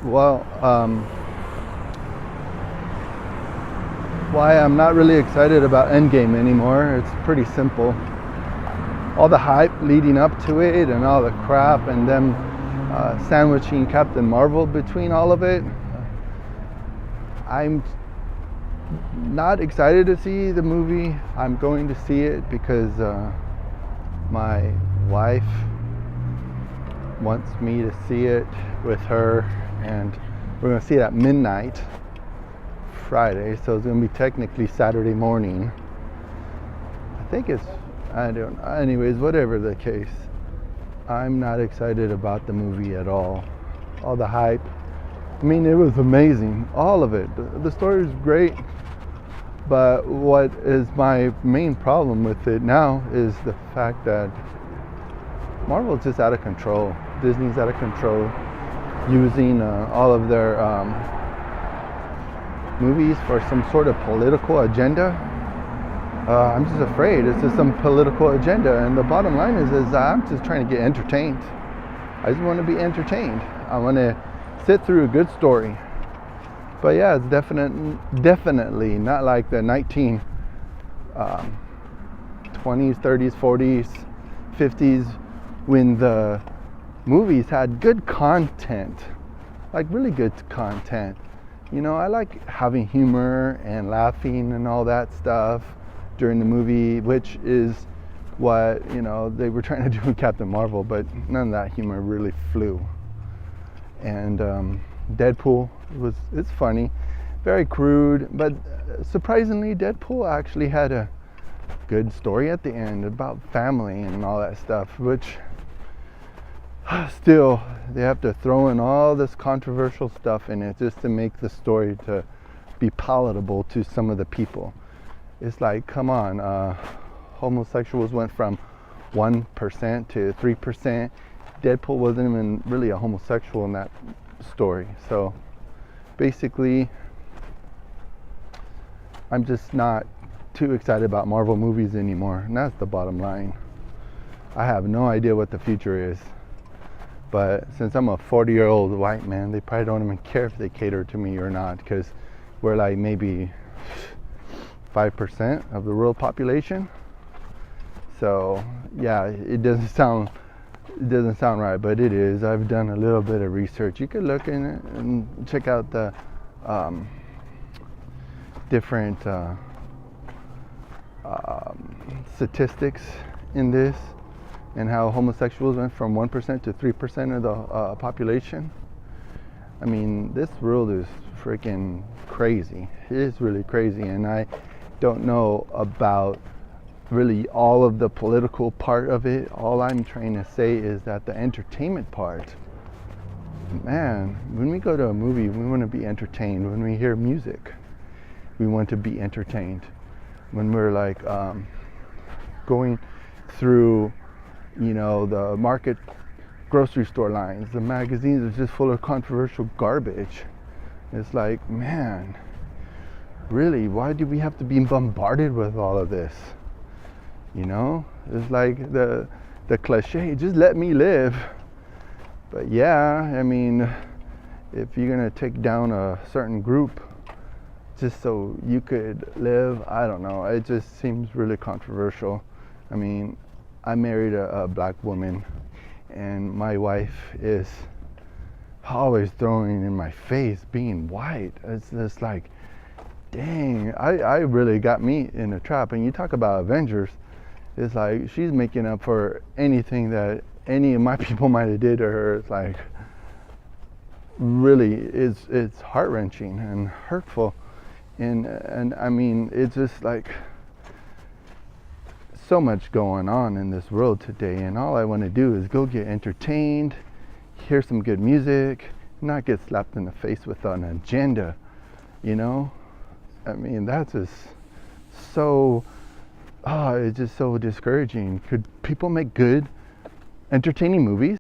Well, why I'm not really excited about Endgame anymore. It's pretty simple. All the hype leading up to it and all the crap and them sandwiching Captain Marvel between all of it. I'm not excited to see the movie. I'm going to see it because my wife wants me to see it with her, and we're going to see it at midnight Friday, so it's going to be technically Saturday morning. I don't know. Anyways, whatever the case, I'm not excited about the movie at all. All the hype. I mean, it was amazing. All of it. The story is great. But what is my main problem with it now is the fact that Marvel's just out of control. Disney's out of control, using all of their movies for some sort of political agenda. I'm just afraid it's just some political agenda, and the bottom line is I'm just trying to get entertained. I just want to be entertained. I want to sit through a good story. But yeah, it's definitely not like the 1920s, 30s, 40s, 50s, when the movies had good content, like really good content. You know, I like having humor and laughing and all that stuff during the movie, which is what, you know, they were trying to do with Captain Marvel, but none of that humor really flew. And Deadpool it's funny, very crude, but surprisingly Deadpool actually had a good story at the end about family and all that stuff, which still they have to throw in all this controversial stuff in it just to make the story to be palatable to some of the people. It's like, come on, homosexuals went from 1% to 3%. Deadpool wasn't even really a homosexual in that story. So basically, I'm just not too excited about Marvel movies anymore, and that's the bottom line. I have no idea what the future is, but since I'm a 40-year-old white man, they probably don't even care if they cater to me or not, because we're like maybe 5% of the world population. So yeah, it doesn't sound right, but it is. I've done a little bit of research. You could look in it and check out the different statistics in this, and how homosexuals went from 1% to 3% of the population. I mean, this world is freaking crazy. It is really crazy, and I don't know about really all of the political part of it. All I'm trying to say is that the entertainment part, man, when we go to a movie, we want to be entertained. When we hear music, we want to be entertained. When we're like going through, you know, the market grocery store lines, the magazines are just full of controversial garbage. It's like, man, really, why do we have to be bombarded with all of this? You know, it's like the cliche, just let me live. But yeah, I mean, if you're gonna take down a certain group just so you could live, I don't know, it just seems really controversial. I mean, I married a black woman, and my wife is always throwing in my face being white. It's just like, dang, I really got me in a trap. And you talk about Avengers, it's like she's making up for anything that any of my people might have did to her. It's like, really, it's heart-wrenching and hurtful. And I mean, it's just like so much going on in this world today, and all I want to do is go get entertained, hear some good music, not get slapped in the face with an agenda, you know? I mean, that's just so, it's just so discouraging. Could people make good, entertaining movies?